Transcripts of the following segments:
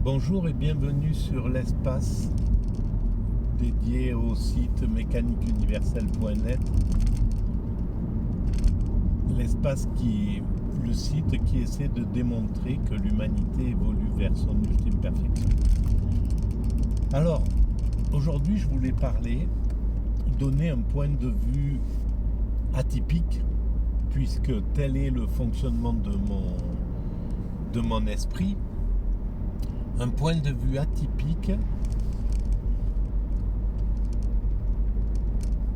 Bonjour et bienvenue sur l'espace dédié au site mécaniqueuniverselle.net. Le site qui essaie de démontrer que l'humanité évolue vers son ultime perfection. Alors, aujourd'hui je voulais donner un point de vue atypique, puisque tel est le fonctionnement de mon esprit. Un point de vue atypique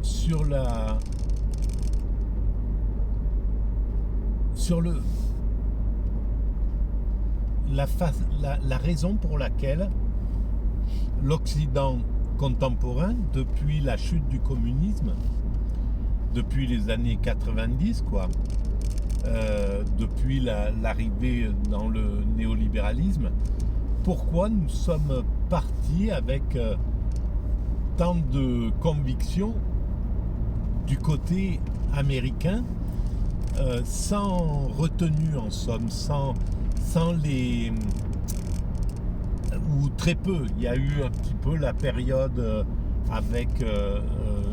sur la raison pour laquelle l'Occident contemporain, depuis la chute du communisme, depuis les années 90 depuis l'arrivée dans le néolibéralisme, pourquoi nous sommes partis avec tant de conviction du côté américain, sans retenue en somme, sans les... ou très peu. Il y a eu un petit peu la période avec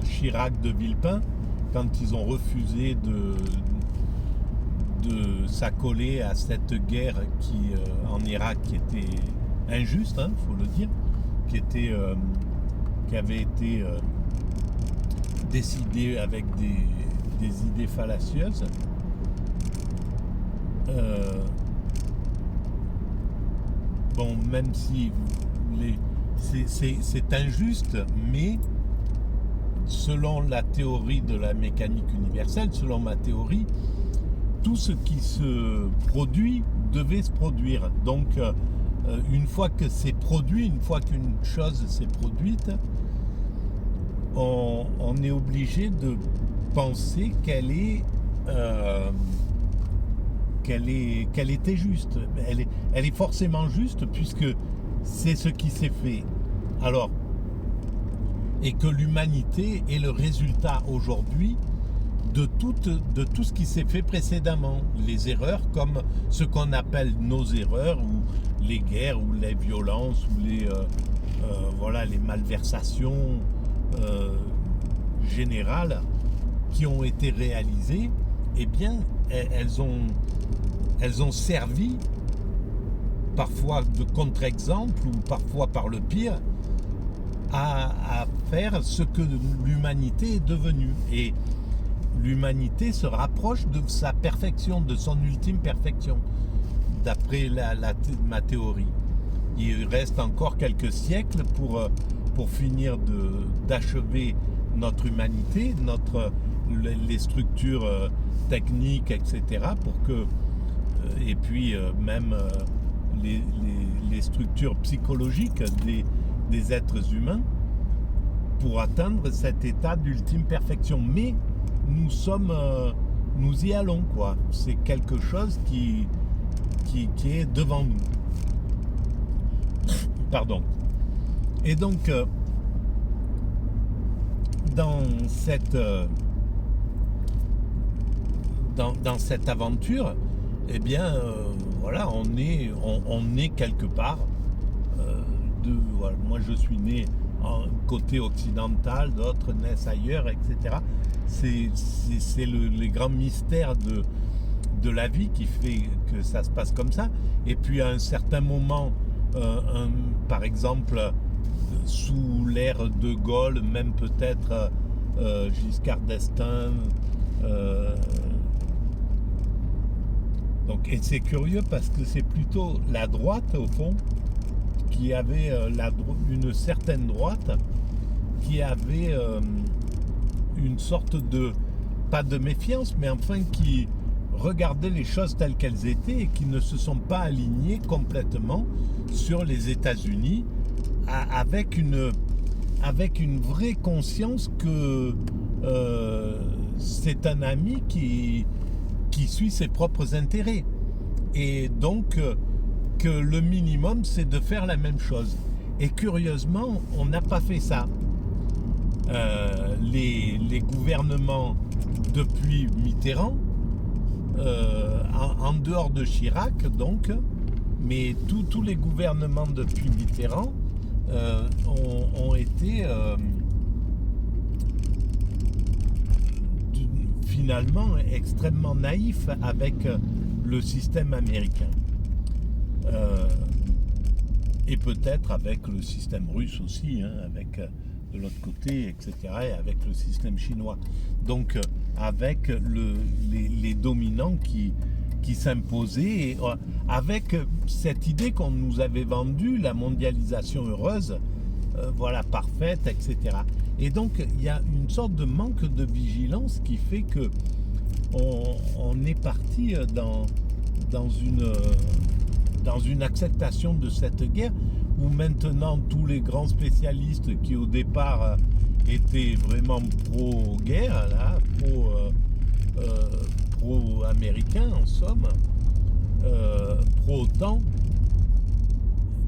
Chirac de Villepin, quand ils ont refusé de s'accoler à cette guerre en Irak qui était injuste, faut le dire, qui avait été décidée avec des idées fallacieuses. Même si c'est injuste, mais selon la théorie de la mécanique universelle, selon ma théorie, tout ce qui se produit devait se produire. Donc, une fois que c'est produit, une fois qu'une chose s'est produite, on est obligé de penser qu'elle était juste. Elle est forcément juste puisque c'est ce qui s'est fait. Alors, et que l'humanité est le résultat aujourd'hui de tout ce qui s'est fait précédemment. Les erreurs comme ce qu'on appelle nos erreurs, ou les guerres, ou les violences, ou les malversations générales qui ont été réalisées, eh bien, elles ont servi, parfois de contre-exemple, ou parfois par le pire, à faire ce que l'humanité est devenue. Et l'humanité se rapproche de sa perfection, de son ultime perfection, d'après ma théorie. Il reste encore quelques siècles pour finir d'achever notre humanité, les structures techniques, etc., et puis même les structures psychologiques des êtres humains, pour atteindre cet état d'ultime perfection. Mais nous y allons, C'est quelque chose qui est devant nous. Pardon. Et donc, dans cette aventure, eh bien, on est quelque part. Moi, je suis né côté occidental, d'autres naissent ailleurs, etc. C'est les grands mystères de la vie qui fait que ça se passe comme ça. Et puis à un certain moment, par exemple, sous l'ère de Gaulle, même peut-être Giscard d'Estaing. Et c'est curieux parce que c'est plutôt la droite, au fond, qui avait une certaine droite, qui avait une sorte pas de méfiance, mais enfin qui regardait les choses telles qu'elles étaient et qui ne se sont pas alignés complètement sur les États-Unis, avec une vraie conscience que c'est un ami qui suit ses propres intérêts. Et donc, que le minimum, c'est de faire la même chose. Et curieusement, on n'a pas fait ça. Les gouvernements depuis Mitterrand, en dehors de Chirac, donc, mais tous les gouvernements depuis Mitterrand ont été finalement extrêmement naïfs avec le système américain. Et peut-être avec le système russe aussi, avec de l'autre côté, etc., et avec le système chinois. Donc avec les dominants qui s'imposaient, et, avec cette idée qu'on nous avait vendue, la mondialisation heureuse, voilà, parfaite, etc. Et donc il y a une sorte de manque de vigilance qui fait que on est parti dans une acceptation de cette guerre où maintenant tous les grands spécialistes qui au départ étaient vraiment pro-guerre, là, pro-américains en somme, pro-OTAN,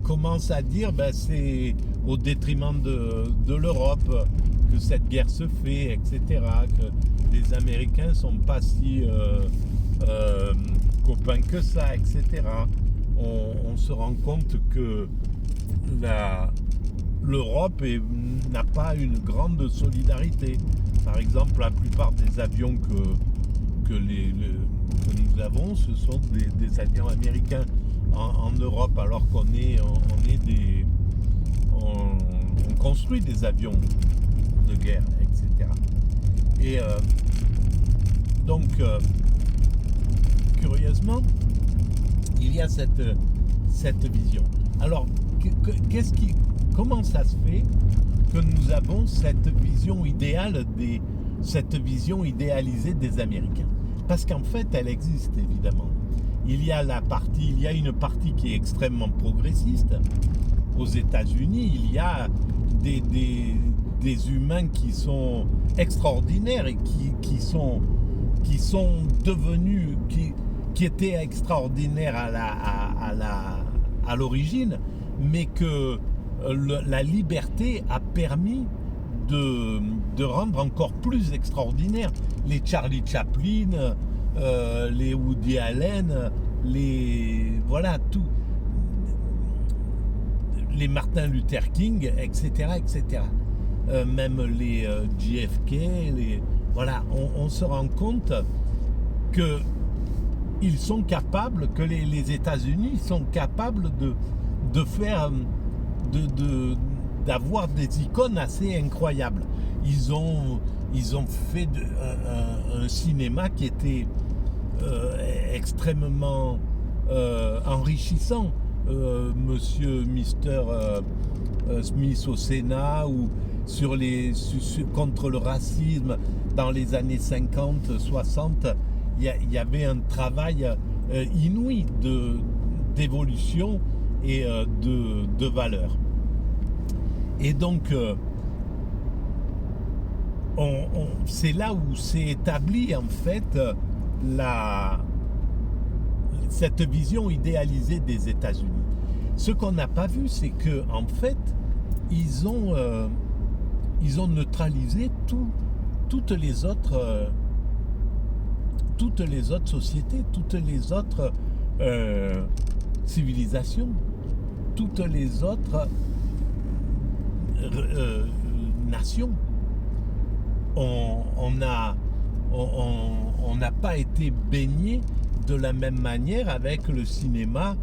commencent à dire c'est au détriment de l'Europe que cette guerre se fait, etc., que les Américains sont pas si copains que ça, etc. On se rend compte que l'Europe n'a pas une grande solidarité. Par exemple, la plupart des avions que nous avons, ce sont des avions américains en Europe, alors qu'on on construit des avions de guerre, etc. Et donc, curieusement, il y a cette vision. Alors, comment ça se fait que nous avons cette vision idéalisée des Américains? Parce qu'en fait, elle existe évidemment. Il y a une partie qui est extrêmement progressiste. Aux États-Unis, il y a des humains qui sont extraordinaires et qui sont devenus, qui étaient extraordinaires à l'origine, mais que la liberté a permis de rendre encore plus extraordinaire. Les Charlie Chaplin, les Woody Allen, les Martin Luther King, etc., etc. Même les JFK, on se rend compte que ils sont capables, que les États-Unis sont capables de faire, d'avoir des icônes assez incroyables. Ils ont fait un cinéma qui était extrêmement enrichissant. Mister Smith au Sénat, ou contre le racisme dans les années 50, 60, il y avait un travail inouï d'évolution et de valeur. Et donc, c'est là où s'est établie en fait cette vision idéalisée des États-Unis. Ce qu'on n'a pas vu, c'est que en fait, ils ont neutralisé toutes les autres sociétés, toutes les autres civilisations, toutes les autres nations. On n'a pas été baigné de la même manière avec le cinéma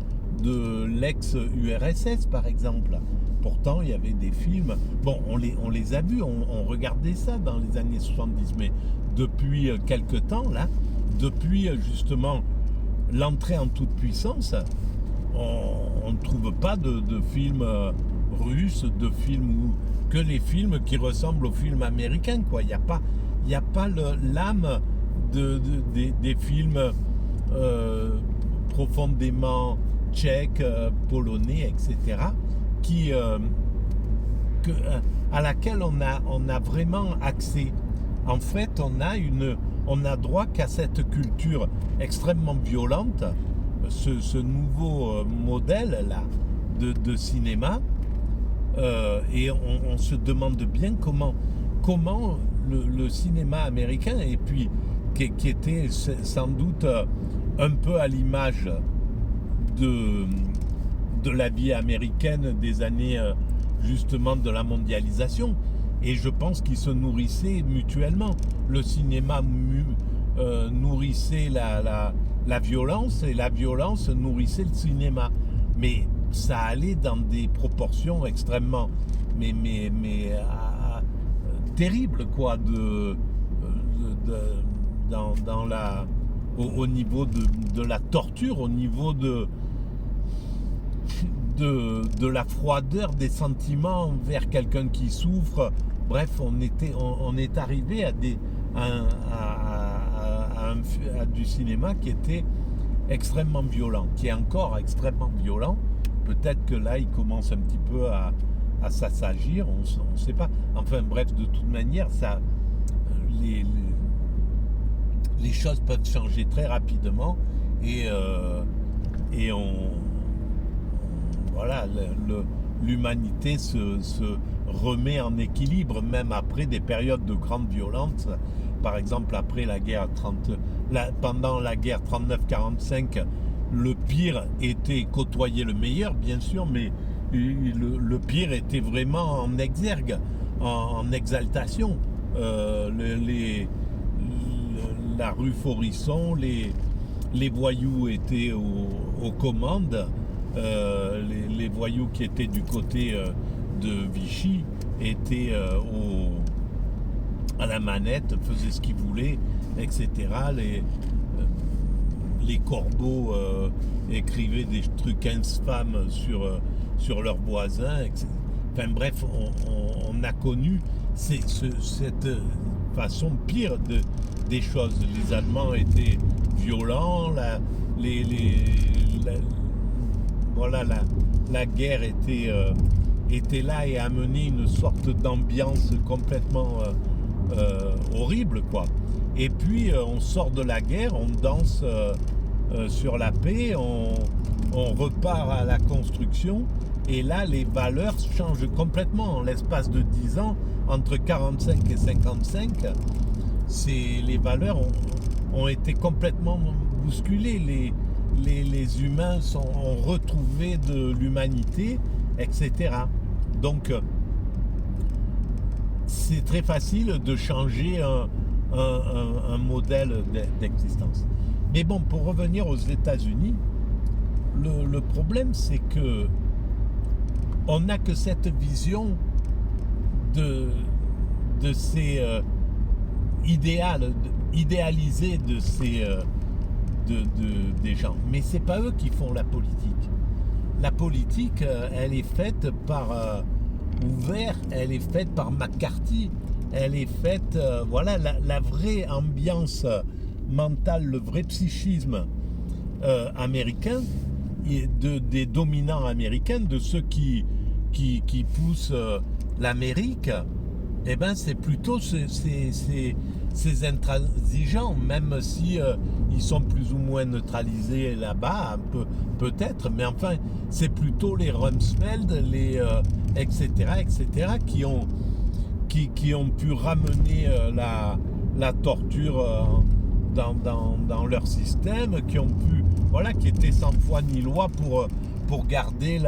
de l'ex-URSS, par exemple. Pourtant, il y avait des films, on les a vus, on regardait ça dans les années 70, mais depuis quelque temps, là, depuis justement l'entrée en toute puissance, on ne trouve pas de films russes, de films que les films qui ressemblent aux films américains, quoi. Il n'y a pas l'âme des films profondément tchèques, polonais, etc., à laquelle on a vraiment accès. En fait, on a droit qu'à cette culture extrêmement violente, ce nouveau modèle là de cinéma, et on se demande bien comment le cinéma américain, et puis qui était sans doute un peu à l'image de la vie américaine des années justement de la mondialisation. Et je pense qu'ils se nourrissaient mutuellement. Le cinéma nourrissait la violence et la violence nourrissait le cinéma. Mais ça allait dans des proportions extrêmement terribles, quoi, au niveau de la torture, au niveau de la froideur des sentiments envers quelqu'un qui souffre. Bref, on est arrivé à du cinéma qui était extrêmement violent, qui est encore extrêmement violent. Peut-être que là, il commence un petit peu à s'assagir, on ne sait pas. Enfin bref, de toute manière, les choses peuvent changer très rapidement et voilà, l'humanité se remet en équilibre, même après des périodes de grande violence. Par exemple, après pendant la guerre 39-45, le pire était côtoyer le meilleur, bien sûr, mais le pire était vraiment en exergue, en exaltation. La rue Forisson, les voyous étaient aux commandes. Les voyous qui étaient du côté de Vichy étaient à la manette, faisaient ce qu'ils voulaient, etc. Les corbeaux écrivaient des trucs infâmes sur leurs voisins, etc. Enfin bref, on a connu cette façon pire des choses. Les Allemands étaient violents, la guerre était là et amenait une sorte d'ambiance complètement horrible, quoi. Et puis on sort de la guerre, on danse sur la paix, on repart à la construction, et là les valeurs changent complètement en l'espace de 10 ans, entre 45 et 55. Les valeurs ont été complètement bousculées. Les humains ont retrouvé de l'humanité, etc. Donc, c'est très facile de changer un modèle d'existence. Mais bon, pour revenir aux États-Unis, le problème, c'est que on n'a que cette vision de ces idéalisés de ces des gens. Mais c'est pas eux qui font la politique. La politique, elle est faite par Hoover, elle est faite par McCarthy, elle est faite, voilà, la vraie ambiance mentale, le vrai psychisme américain, des dominants américains, de ceux qui poussent l'Amérique, eh ben c'est plutôt ces intransigeants, même si ils sont plus ou moins neutralisés là-bas, peut-être, mais enfin, c'est plutôt les Rumsfeld, les etc., qui ont pu ramener la torture dans leur système, qui étaient sans foi ni loi pour garder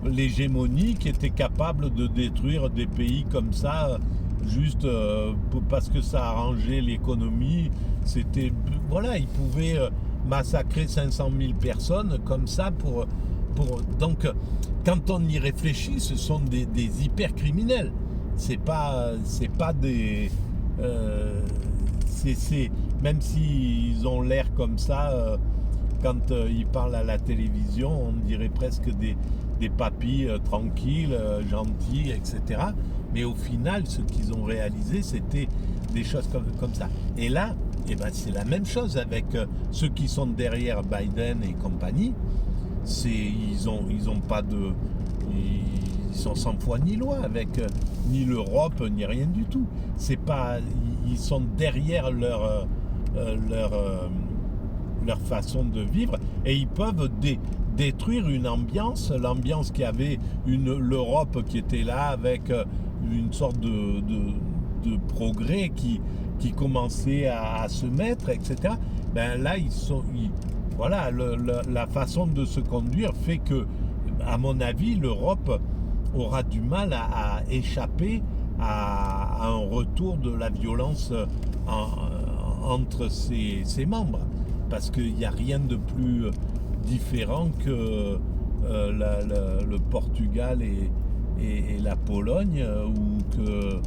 l'hégémonie, qui étaient capables de détruire des pays comme ça, juste parce que ça arrangeait l'économie. Ils pouvaient massacrer 500 000 personnes comme ça donc quand on y réfléchit, ce sont des hyper criminels. C'est pas des même s'ils ont l'air comme ça, quand ils parlent à la télévision, on dirait presque des papis tranquilles, gentils, etc. Mais au final, ce qu'ils ont réalisé, c'était des choses comme ça. Et là, c'est la même chose avec ceux qui sont derrière Biden et compagnie. Ils sont sans foi ni loi avec ni l'Europe ni rien du tout. Ils sont derrière leur façon de vivre, et ils peuvent détruire l'ambiance qui avait l'Europe qui était là avec une sorte de progrès qui commençait à se mettre, etc. Ben là, voilà, la façon de se conduire fait que, à mon avis, l'Europe aura du mal à échapper à un retour de la violence entre ses membres. Parce qu'il n'y a rien de plus différent que le Portugal et la Pologne, ou que,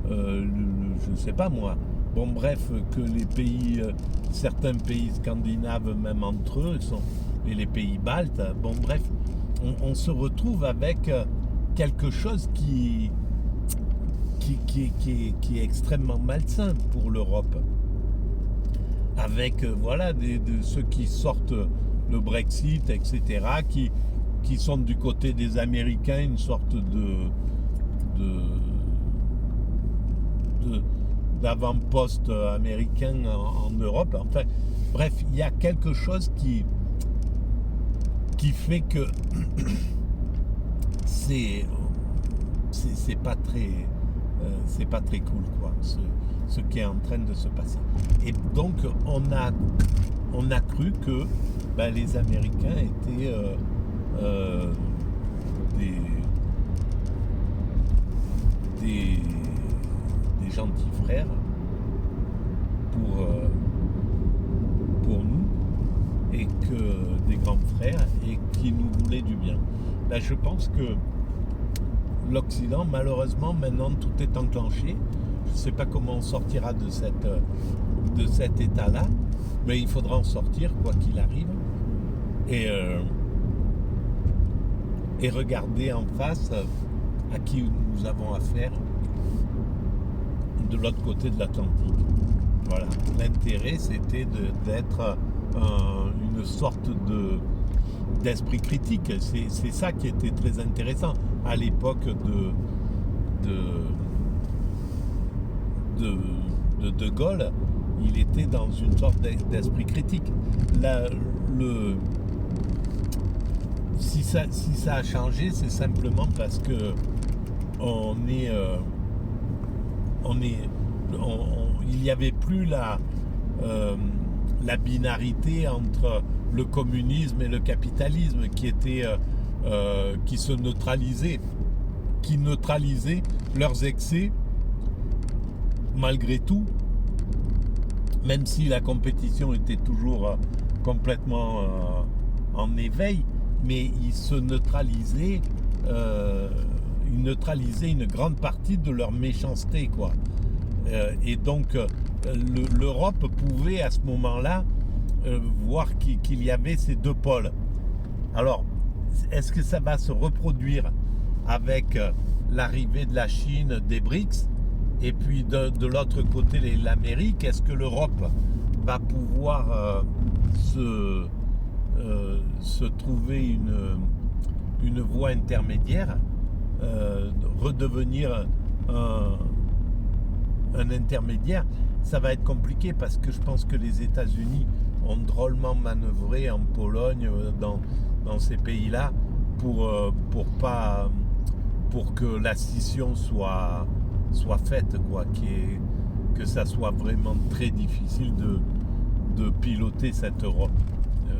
je ne sais pas moi, bon bref, que les pays, certains pays scandinaves même entre eux, et les pays baltes, bon bref, on se retrouve avec quelque chose qui est extrêmement malsain pour l'Europe. Avec voilà, de ceux qui sortent le Brexit, etc., qui sont du côté des Américains, une sorte d'avant-poste américain en Europe. Enfin, bref, il y a quelque chose qui fait que c'est pas très cool, quoi, ce qui est en train de se passer. Et donc on a cru que les Américains étaient des gentils frères pour nous, et que des grands frères, et qui nous voulaient du bien. Là, je pense que l'Occident, malheureusement, maintenant tout est enclenché. Je ne sais pas comment on sortira de cet état-là, mais il faudra en sortir quoi qu'il arrive, et regarder en face à qui nous avons affaire de l'autre côté de l'Atlantique. Voilà, l'intérêt c'était d'être une sorte d'esprit critique. C'est ça qui était très intéressant à l'époque de Gaulle. Il était dans une sorte d'esprit critique. Si ça a changé, c'est simplement parce que il n'y avait plus la binarité entre le communisme et le capitalisme qui se neutralisaient, qui neutralisaient leurs excès malgré tout, même si la compétition était toujours complètement en éveil, mais ils se neutralisaient, ils neutralisaient une grande partie de leur méchanceté, quoi. Et donc l'Europe pouvait à ce moment-là voir qu'il y avait ces deux pôles. Alors, est-ce que ça va se reproduire avec l'arrivée de la Chine, des BRICS, et puis de l'autre côté l'Amérique? Est-ce que l'Europe va pouvoir se trouver une voie intermédiaire, redevenir un intermédiaire? Ça va être compliqué, parce que je pense que les États-Unis ont drôlement manœuvré en Pologne, dans ces pays-là, pour que la scission soit faite, quoi, que ça soit vraiment très difficile de piloter cette Europe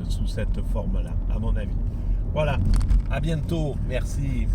sous cette forme-là, à mon avis. Voilà, à bientôt, merci.